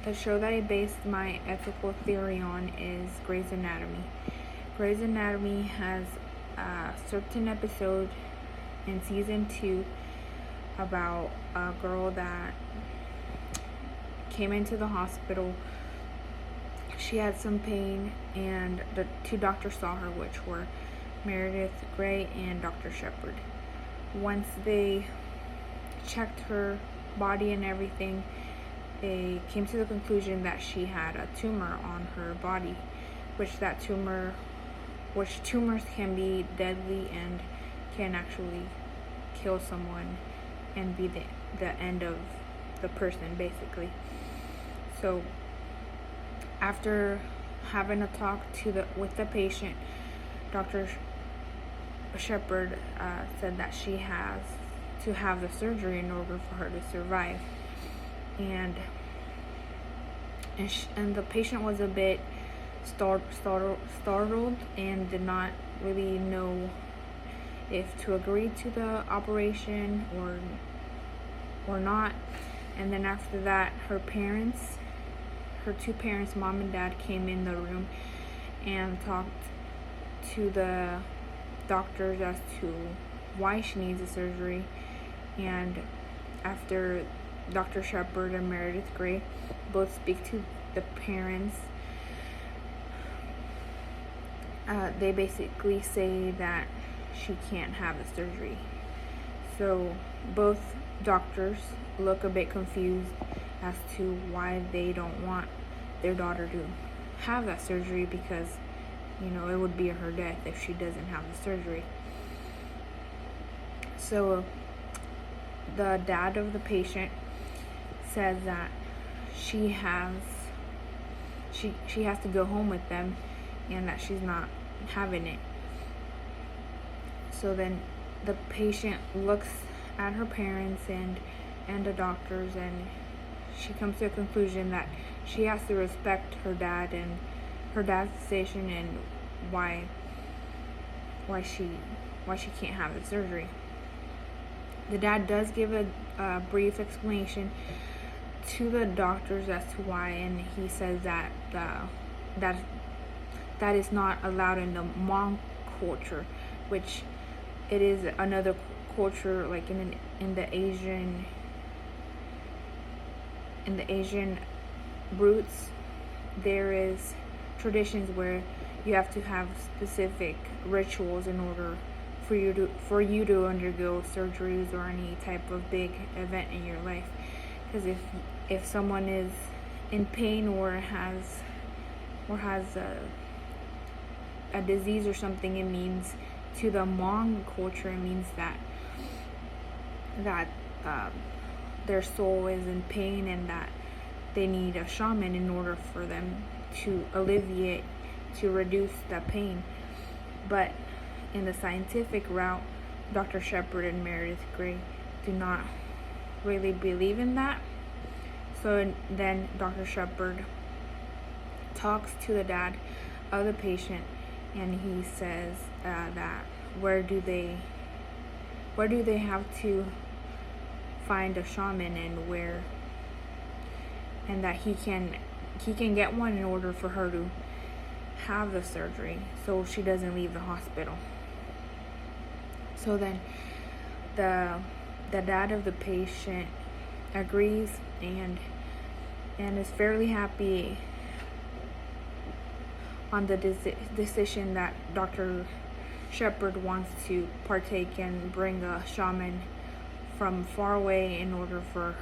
The show that I based my ethical theory on is Grey's Anatomy. Grey's Anatomy has a certain episode in season 2 about a girl that came into the hospital. She had some pain, and the 2 doctors saw her, which were Meredith Grey and Dr. Shepard. Once they checked her body and everything, they came to the conclusion that she had a tumor on her body, which tumors can be deadly and can actually kill someone and be the end of the person, basically. So after having a talk with the patient, Dr. Shepard said that she has to have the surgery in order for her to survive. And the patient was a bit startled and did not really know if to agree to the operation or not. And then after that, her 2 parents, mom and dad, came in the room and talked to the doctors as to why she needs the surgery. And after Dr. Shepard and Meredith Grey both speak to the parents, they basically say that she can't have the surgery. So both doctors look a bit confused as to why they don't want their daughter to have that surgery, because it would be her death if she doesn't have the surgery. So the dad of the patient says that she has to go home with them and that she's not having it. So then the patient looks at her parents and the doctors, and she comes to a conclusion that she has to respect her dad and her dad's decision and why she can't have the surgery. The dad does give a brief explanation to the doctors as to why, and he says that that is not allowed in the Hmong culture, which it is another culture, like in the Asian roots. There is traditions where you have to have specific rituals in order for you to undergo surgeries or any type of big event in your life. Because if someone is in pain or has a disease or something, it means, to the Hmong culture, it means that their soul is in pain and that they need a shaman in order for them to reduce the pain. But in the scientific route, Dr. Shepard and Meredith Grey do not really believe in that. So then Dr. Shepard talks to the dad of the patient, and he says that where do they have to find a shaman, and that he can get one in order for her to have the surgery so she doesn't leave the hospital. So then the dad of the patient agrees and is fairly happy on the decision that Dr. Shepard wants to partake and bring a shaman from far away in order for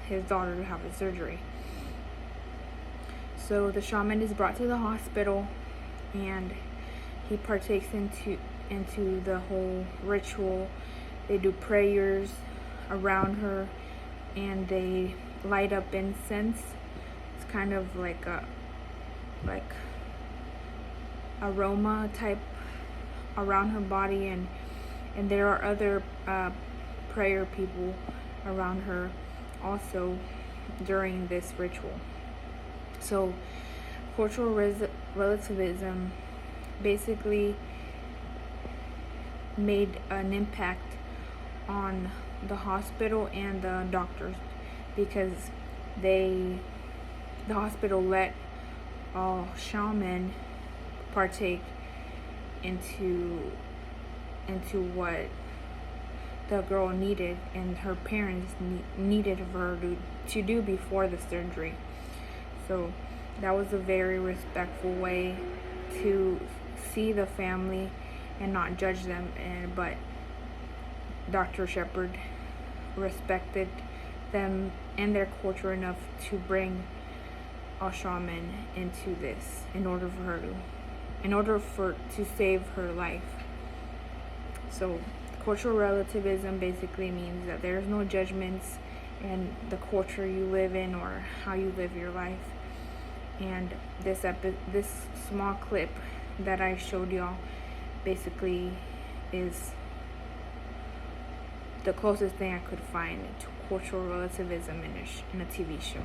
his daughter to have the surgery. So the shaman is brought to the hospital, and he partakes into the whole ritual. They do prayers around her, and they light up incense. It's kind of like aroma type around her body, and there are other prayer people around her also during this ritual. So cultural relativism basically made an impact on the hospital and the doctors, because they the hospital let all shaman partake into what the girl needed and her parents needed for her to do before the surgery. So that was a very respectful way to see the family and not judge them, but Dr. Shepard respected them and their culture enough to bring a shaman into this in order to save her life. So cultural relativism basically means that there's no judgments in the culture you live in or how you live your life. And this small clip that I showed y'all basically is the closest thing I could find to cultural relativism in a TV show.